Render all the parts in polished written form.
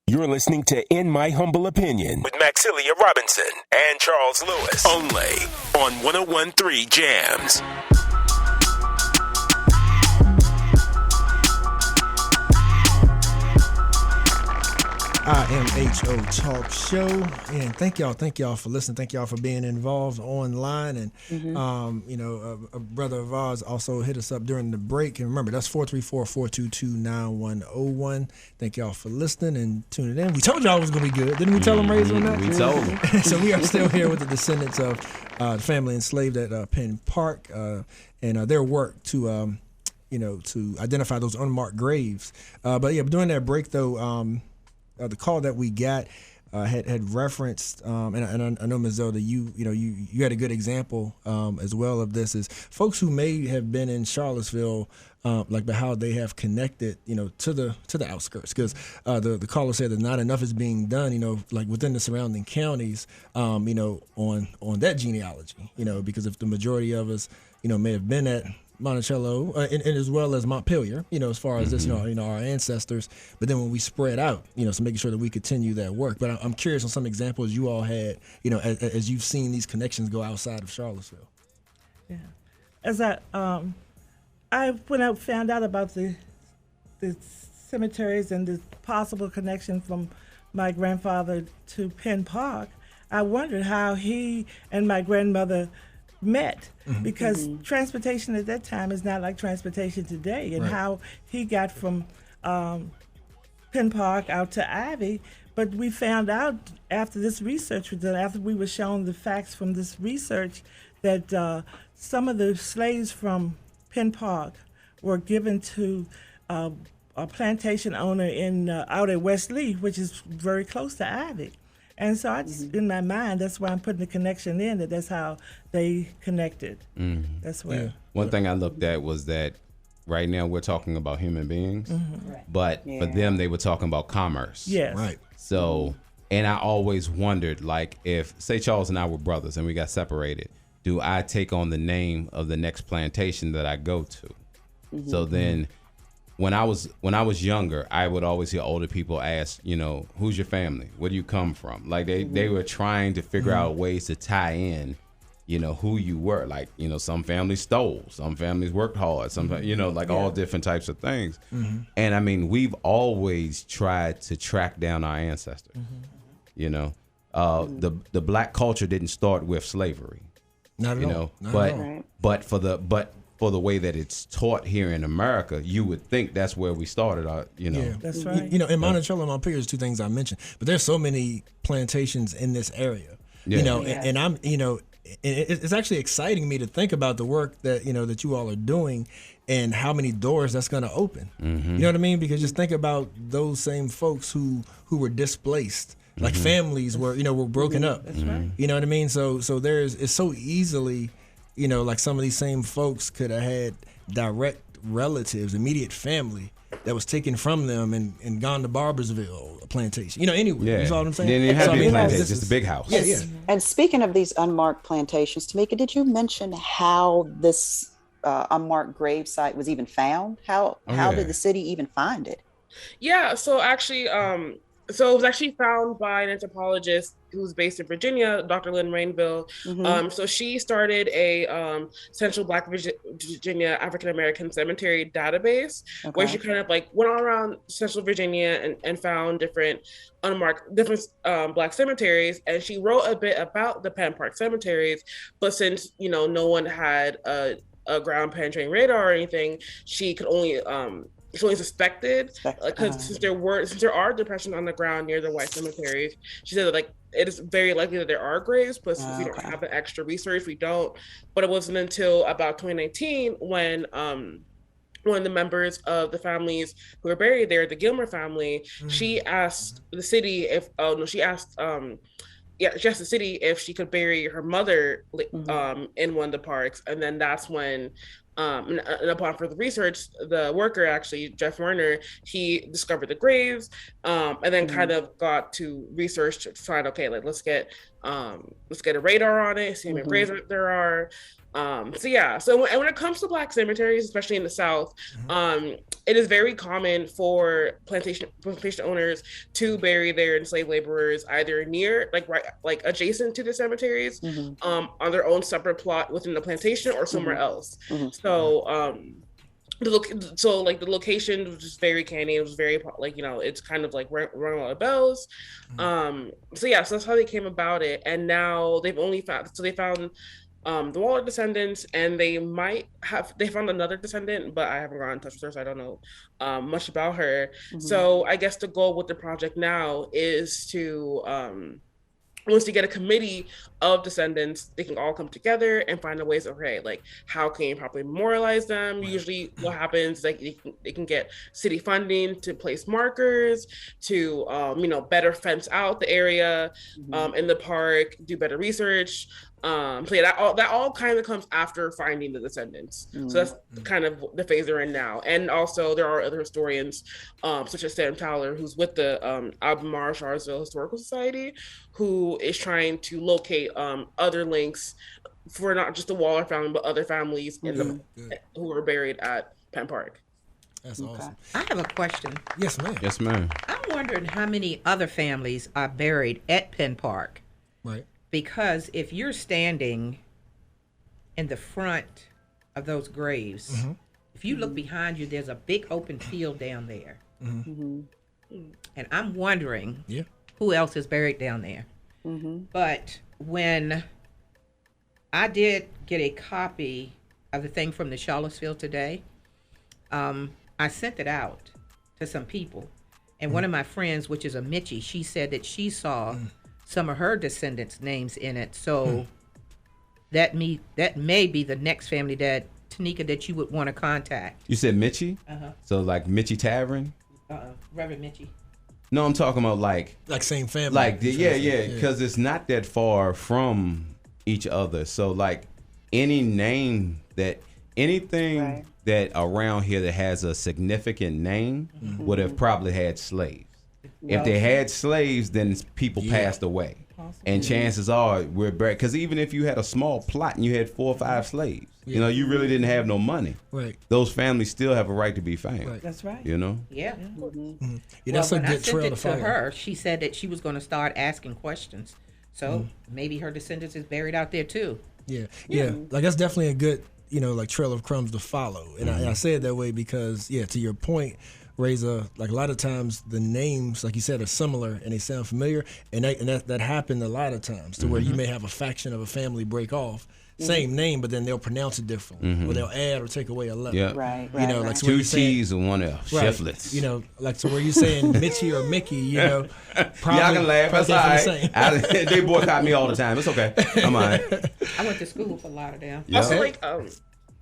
You're listening to In My Humble Opinion with Maxilia Robinson and Charles Lewis. Only on 101.3 Jams. IMHO Talk Show, and thank y'all for listening. Thank y'all for being involved online. And a brother of ours also hit us up during the break. And remember, that's 434-422-9101. Thank y'all for listening and tuning in. We told y'all it was gonna be good, didn't we? Tell them, Razor, on that. We told them. So we are still here with the descendants of the family enslaved at Penn Park, and their work to identify those unmarked graves. But during that break though. The call that we got had referenced, and I know, Ms. Zelda, you had a good example as well of this, is folks who may have been in Charlottesville, but how they have connected, to the outskirts, because the caller said that not enough is being done, within the surrounding counties, on that genealogy, because if the majority of us, may have been at Monticello, and as well as Montpelier, as far as this, our ancestors. But then when we spread out, so making sure that we continue that work. But I'm curious on some examples you all had, as you've seen these connections go outside of Charlottesville. Yeah, as when I found out about the cemeteries and the possible connection from my grandfather to Penn Park, I wondered how he and my grandmother met, because transportation at that time is not like transportation today, and how he got from Penn Park out to Ivy. But we found out after this research was done, after we were shown the facts from this research, that some of the slaves from Penn Park were given to a plantation owner out at West Lee, which is very close to Ivy. And so I just, in my mind, that's why I'm putting the connection in, that's how they connected. That's where. Yeah. One thing I looked at was that right now we're talking about human beings, but for them, they were talking about commerce. Yes. Right. So, and I always wondered, if, say Charles and I were brothers and we got separated, do I take on the name of the next plantation that I go to? So then, when I was younger, I would always hear older people ask, who's your family? Where do you come from? They were trying to figure out ways to tie in, who you were. Some families stole, some families worked hard, some, all different types of things. And I mean, we've always tried to track down our ancestors. The black culture didn't start with slavery. Not at all. But for the way that it's taught here in America, you would think that's where we started. Yeah, that's right. In Monticello and Montpelier, there's two things I mentioned, but there's so many plantations in this area. And I'm, it's actually exciting me to think about the work that that you all are doing, and how many doors that's going to open. You know what I mean? Because just think about those same folks who were displaced. Like families were broken up. That's right. You know what I mean? So it's so easily. Some of these same folks could have had direct relatives, immediate family that was taken from them and gone to Barbersville, a plantation, anywhere. You know what I'm saying? They didn't have to be a plantation, just a big house. Yeah. And speaking of these unmarked plantations, Tamica, did you mention how this unmarked grave site was even found? How did the city even find it? Yeah, so actually, so it was actually found by an anthropologist who's based in Virginia, Dr. Lynn Rainville. So she started a Central Black Virginia African American Cemetery database, where she kind of went all around Central Virginia and found different Black cemeteries. And she wrote a bit about the Penn Park cemeteries, but since no one had a ground penetrating radar or anything, she could only it's only suspected, because since there are depressions on the ground near the white cemeteries, she said that it is very likely that there are graves, but since we don't have the extra research, we don't. But it wasn't until about 2019 when one of the members of the families who were buried there, the Gilmer family, she asked the city she asked the city if she could bury her mother in one of the parks, and then that's when. And upon further research, the worker, actually, Jeff Werner, he discovered the graves, and then kind of got to research to find, let's get let's get a radar on it, see how many graves there are. So when it comes to Black cemeteries, especially in the South, it is very common for plantation owners to bury their enslaved laborers either near, like adjacent to the cemeteries, on their own separate plot within the plantation or somewhere else. So the location was just very canny. It was very it's kind of like rung a lot of bells. So that's how they came about it. And now they found the Waller descendants, and they found another descendant, but I haven't gotten in touch with her, so I don't know much about her. So I guess the goal with the project now is to once you get a committee of descendants, they can all come together and find a ways of, how can you properly memorialize them? Usually what happens, they can get city funding to place markers, to, better fence out the area in the park, do better research. That all kind of comes after finding the descendants. So that's kind of the phase they're in now. And also there are other historians, such as Sam Towler, who's with the Albemarle Charlottesville Historical Society, who is trying to locate other links for not just the Waller family, but other families who were buried at Penn Park. That's awesome. I have a question. Yes, ma'am. Yes, ma'am. I'm wondering how many other families are buried at Penn Park. Right. Because if you're standing in the front of those graves, if you look behind you, there's a big open field down there. And I'm wondering who else is buried down there. But when I did get a copy of the thing from the Charlottesville Today, I sent it out to some people. And one of my friends, which is a Mitchie, she said that she saw some of her descendants' names in it. So that may be the next family that, Tamica, that you would want to contact. You said Mitchie? So like Mitchie Tavern? Reverend Mitchie. No, I'm talking about like same family. Like, because it's not that far from each other. So like anything that around here that has a significant name would have probably had slaves. If they had slaves, then people passed away. And chances are we're buried. Because even if you had a small plot and you had 4 or 5 slaves, you really didn't have no money. Right. Those families still have a right to be found. Right. That's right. Yeah. That's a good trail to to follow. her, she said that she was going to start asking questions. So maybe her descendants is buried out there too. Yeah. Like that's definitely a good, trail of crumbs to follow. And I say it that way because, to your point, Reza, like a lot of times the names, like you said, are similar and they sound familiar, and that happened a lot of times to where you may have a faction of a family break off, same name, but then they'll pronounce it different, or they'll add or take away a letter. Yeah. Right. Like Two T's and one L, shiftless. Like so where you saying Mitchie or Mickey, Y'all can laugh. That's all right. They boycott me all the time. It's okay. I'm all right. I went to school for Lauderdale. Yeah. Also,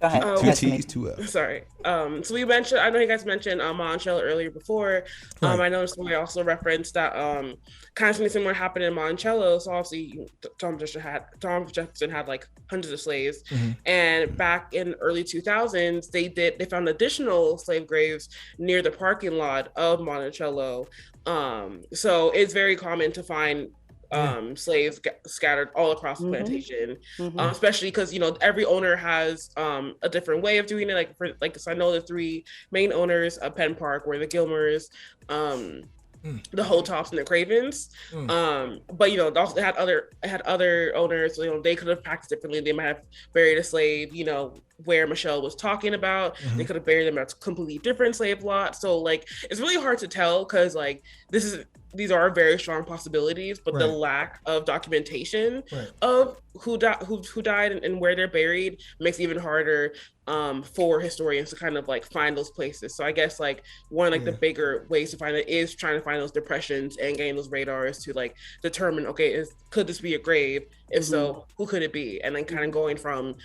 Go ahead. 2 T's, 2 L's. Sorry. So we mentioned, I know you guys mentioned Monticello earlier before. I noticed we also referenced that kind of something similar happened in Monticello. So obviously Tom Jefferson had like hundreds of slaves. And back in early 2000s, they found additional slave graves near the parking lot of Monticello. So it's very common to find slaves scattered all across the plantation, especially because every owner has a different way of doing it. So I know the 3 main owners of Penn Park were the Gilmers, the Hotops, and the Cravens. But also had other owners. So, they could have practiced differently. They might have buried a slave, where Michelle was talking about. They could have buried them at a completely different slave lot. So it's really hard to tell because these are very strong possibilities, but the lack of documentation of who died and where they're buried makes it even harder for historians to kind of find those places. So I guess one of the bigger ways to find it is trying to find those depressions and getting those radars to determine, okay, could this be a grave? If so, who could it be? And then kind of going from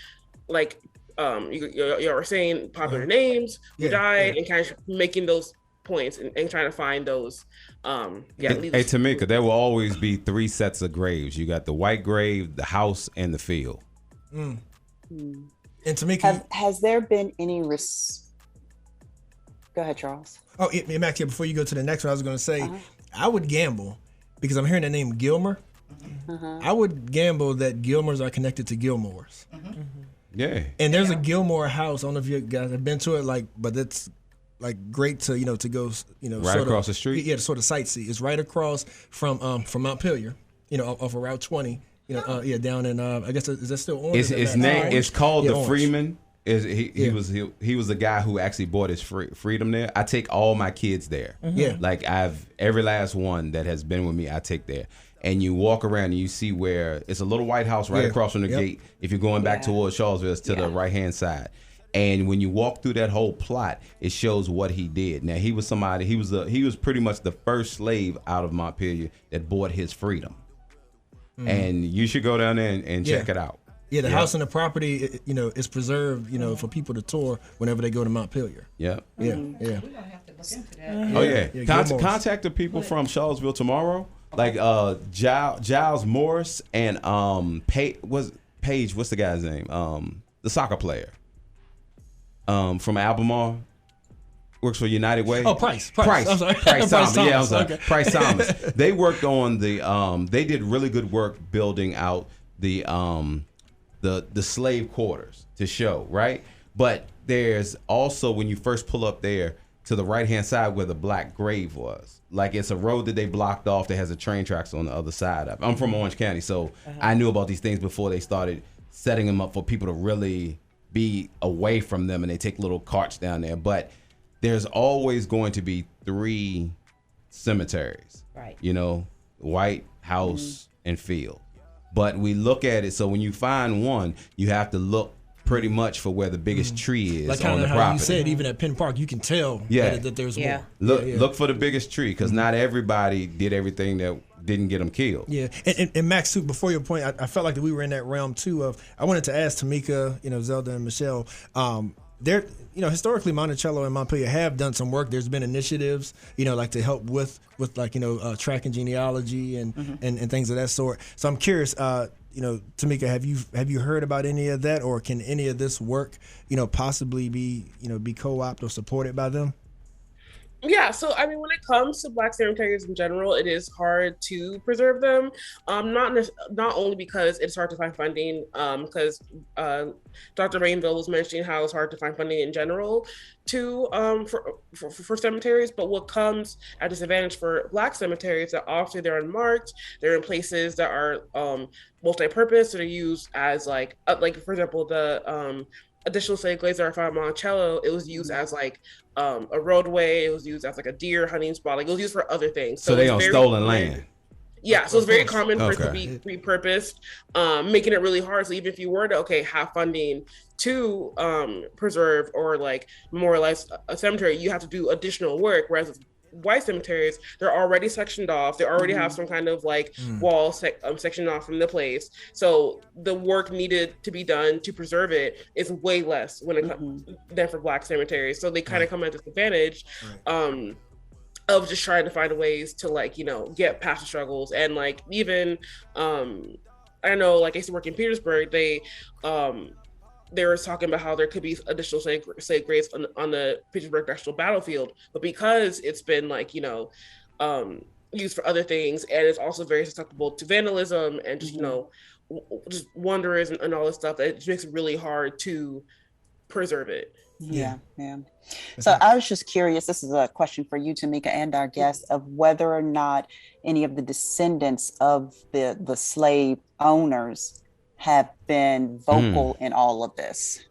you were saying popular names who died and kind of making those points and trying to find those. Hey, Tamica, there will always be 3 sets of graves. You got the white grave, the house, and the field. And Tamica, has there been any Go ahead, Charles. Max, before you go to the next one, I was going to say I would gamble because I'm hearing the name Gilmer. I would gamble that Gilmores are connected to Gilmores. Yeah. And there's a Gilmore house. I don't know if you guys have been to it, but it's like great to to go right across the street. Yeah, to sort of sightsee. It's right across from Montpelier, off of Route 20. Down in I guess is that still orange? His name is called the Freeman. He was the guy who actually bought his freedom there. I take all my kids there. Yeah, like every last one that has been with me, I take there. And you walk around and you see where it's a little white house right across from the gate. If you're going back towards Charlottesville, it's to the right hand side. And when you walk through that whole plot, it shows what he did. Now he was somebody. He was pretty much the first slave out of Montpelier that bought his freedom. And you should go down there and check it out. Yeah, the house and the property, is preserved, for people to tour whenever they go to Montpelier. Yeah. Yeah. We're gonna have to look into that. Oh yeah. Contact the people from Charlottesville Tomorrow, like Giles Morris and Paige. What's the guy's name? The soccer player. From Albemarle. Works for United Way. Oh, Price. I'm sorry. Price Thomas. Yeah, I'm sorry. Okay. Price Thomas. They worked on they did really good work building out the slave quarters to show, right? But there's also, when you first pull up there to the right-hand side where the black grave was, like it's a road that they blocked off that has a train tracks on the other side of it. I'm from Orange County, so I knew about these things before they started setting them up for people to really be away from them, and they take little carts down there. But there's always going to be 3 cemeteries, right? White, house, and field. But we look at it, so when you find one, you have to look pretty much for where the biggest tree is like on the how property. You said, even at Penn Park, you can tell that there's more. Look for the biggest tree, because not everybody did everything that didn't get them killed. Yeah, and Max, before your point, I felt like that we were in that realm too of, I wanted to ask Tamica, Zelda and Michelle, they're, historically Monticello and Montpelier have done some work. There's been initiatives, like to help with like, tracking genealogy and things of that sort. So I'm curious, Tamica, have you heard about any of that, or can any of this work, possibly be co-opted or supported by them? Yeah, so I mean, when it comes to Black cemeteries in general, it is hard to preserve them. Not only because it's hard to find funding, because Dr. Rainville was mentioning how it's hard to find funding in general for cemeteries, but what comes at disadvantage for Black cemeteries that often they're unmarked, they're in places that are multi-purpose, so they're used as like for example, the additional slave graves that are found in Monticello, it was used as like a roadway, it was used as like a deer hunting spot, like it was used for other things. So they on stolen land. Yeah, so it's very common for it to be repurposed, making it really hard. So even if you were to have funding to preserve or like memorialize a cemetery, you have to do additional work. Whereas with white cemeteries, they're already sectioned off. They already have some kind of like wall sectioned off from the place. So the work needed to be done to preserve it is way less when it comes than for Black cemeteries. So they kind of come at disadvantage. Of just trying to find ways to like, get past the struggles. And like, even, I know, like I used to work in Petersburg, they were talking about how there could be additional slave graves on the Petersburg National Battlefield, but because it's been like, used for other things, and it's also very susceptible to vandalism and just, just wanderers and all this stuff, it just makes it really hard to preserve it. Yeah. So I was just curious, this is a question for you, Tamica, and our guests, of whether or not any of the descendants of the slave owners have been vocal in all of this.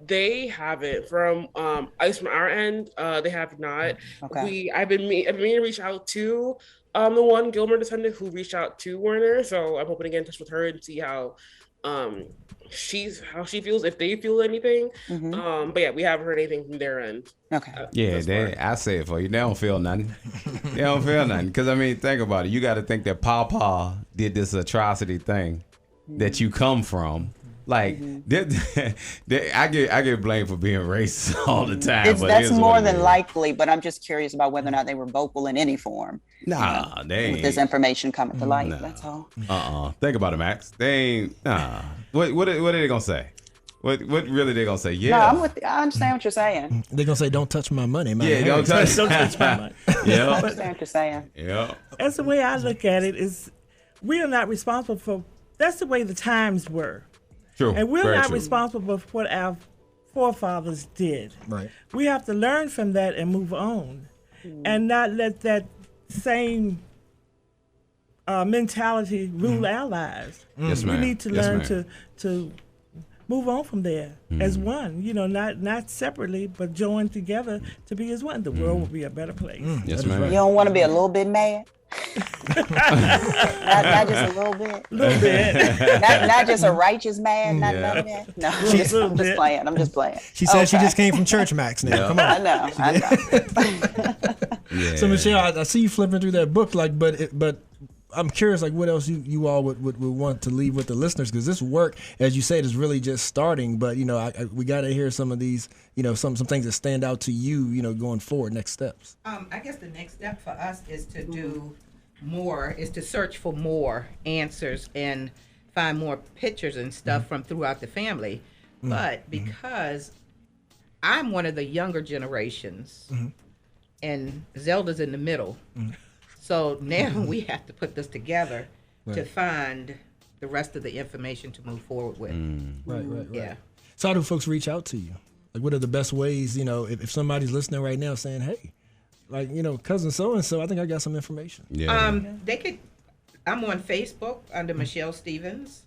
They haven't. From at least from our end, they have not. Okay. I've been meaning to reach out to the one Gilmer descendant who reached out to Werner, so I'm hoping to get in touch with her and see how she feels, if they feel anything. But yeah, we haven't heard anything from their end. Okay. I say it for you. They don't feel nothing. They don't feel nothing. Because I mean, think about it. You got to think that Papa did this atrocity thing that you come from. Like, I get blamed for being racist all the time. That's more than likely, but I'm just curious about whether or not they were vocal in any form. Nah, they ain't. With this information coming to light, that's all. Think about it, Max. They ain't. Nah. What are they gonna say? What really they gonna say? Yeah. No, I understand what you're saying. They're gonna say, "Don't touch my money, man." Yeah, don't touch my money. I understand what you're saying. Yeah. That's the way I look at it. Is we are not responsible for. That's the way the times were, True. and we're Very not true. responsible for what our forefathers did. Right. We have to learn from that and move on, and not let that same mentality rule our lives. Yes, We ma'am. need to Yes, learn ma'am. to move on from there as one. Not separately, but join together to be as one. The world will be a better place. Yes, You ma'am. don't want to be a little bit mad? not just a little bit. little bit. Not just a righteous mad. Not Yeah. none of that. No, I'm Little just bit. playing. I'm just playing. She said she Okay. just came from church, Max. Now, come on. I know. Yeah. So Michelle, I see you flipping through that book, like, but I'm curious, like, what else you all would want to leave with the listeners, because this work, as you said, is really just starting. But we got to hear some of these, some things that stand out to you, going forward, next steps. I guess the next step for us is to do more, is to search for more answers and find more pictures and stuff from throughout the family. But because I'm one of the younger generations, and Zelda's in the middle, so now we have to put this together to find the rest of the information to move forward with. Right. Yeah. So how do folks reach out to you? Like, what are the best ways, if somebody's listening right now saying, hey, like, cousin so-and-so, I think I got some information. Yeah. They could, I'm on Facebook under Michelle Stevens.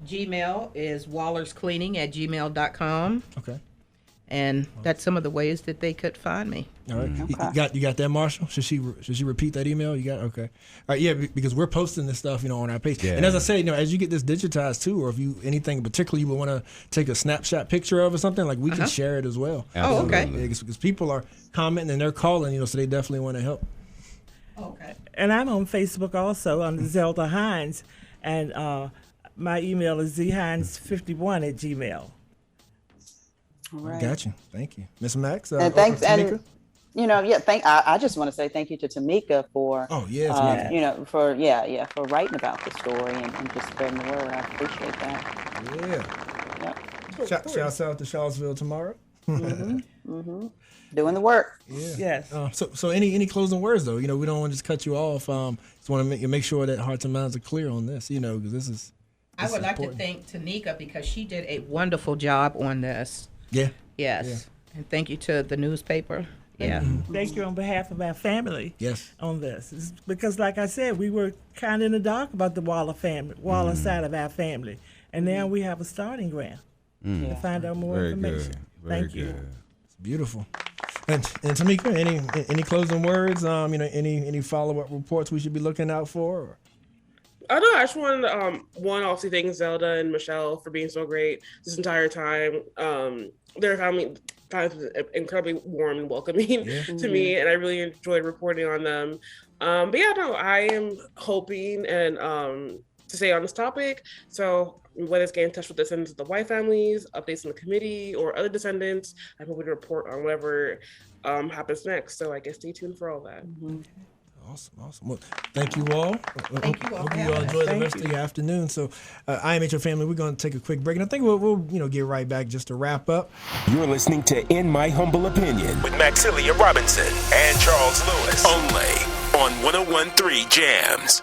Gmail is wallerscleaning@gmail.com. Okay. And that's some of the ways that they could find me. All right. You got that, Marshall? Should she repeat that email? You got okay. All right, yeah, because we're posting this stuff, on our page. Yeah. And as I say, as you get this digitized too, or if you anything in particular you would want to take a snapshot picture of or something, like we can share it as well. Oh, okay. Absolutely. Because people are commenting and they're calling, so they definitely want to help. Okay. And I'm on Facebook also under Zelda Hines, and my email is zhines51@gmail. All right. Got you. Thank you, Miss Max. And thanks, Tamica? and I just want to say thank you to Tamica for Oh, yes, for writing about the story and just spreading the word. I appreciate that. Yeah. Shouts out to Charlottesville Tomorrow. Doing the work. Yeah. Yes. So any closing words though? We don't want to just cut you off. Just want to make sure that hearts and minds are clear on this. Because this is. I would like to thank Tamica because she did a wonderful job on this. Yeah. Yes. Yeah. And thank you to the newspaper. Yeah. Thank you on behalf of our family. Yes. On this, it's because, like I said, we were kind of in the dark about the Waller side of our family, and now we have a starting ground to find out more Very information. good. Very Thank you. good. It's beautiful. And Tamica, any closing words? Any follow up reports we should be looking out for? Or? Oh no, I just wanted to obviously thank Zelda and Michelle for being so great this entire time. Their family was incredibly warm and welcoming to me, and I really enjoyed reporting on them. I am hoping and to stay on this topic. So whether it's getting in touch with descendants of the white families, updates in the committee, or other descendants, I'm hoping to report on whatever happens next. So I guess stay tuned for all that. Awesome. Well, thank you all. Thank you all Hope for you all having enjoy us. the rest of your afternoon. So, IMHO family, we're going to take a quick break, and I think we'll get right back just to wrap up. You're listening to In My Humble Opinion with Maxilia Robinson and Charles Lewis, only on 101.3 Jams.